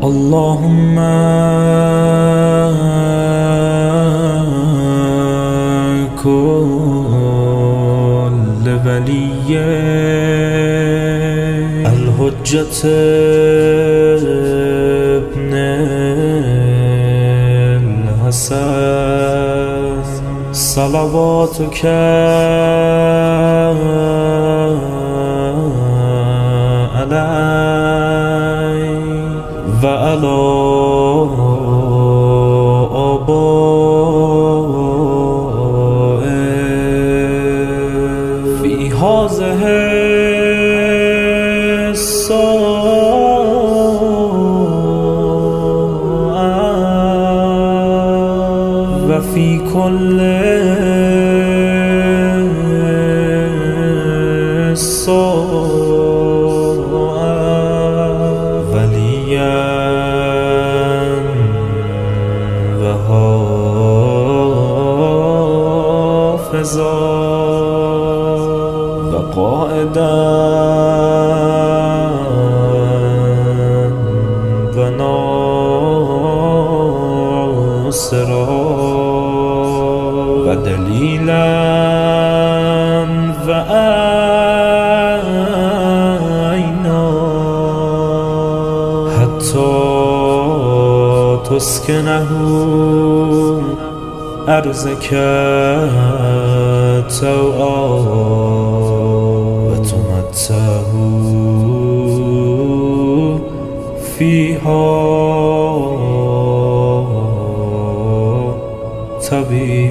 اللهم كل ولي الحجة ابن الحسن صلواتك عليه وعلى آبائه في هذه الساعة وفي كل وقائدا وناصرا ودليلا وعينا حتى تسكنه أرضك طوعا وتمتعه فيها طويلا.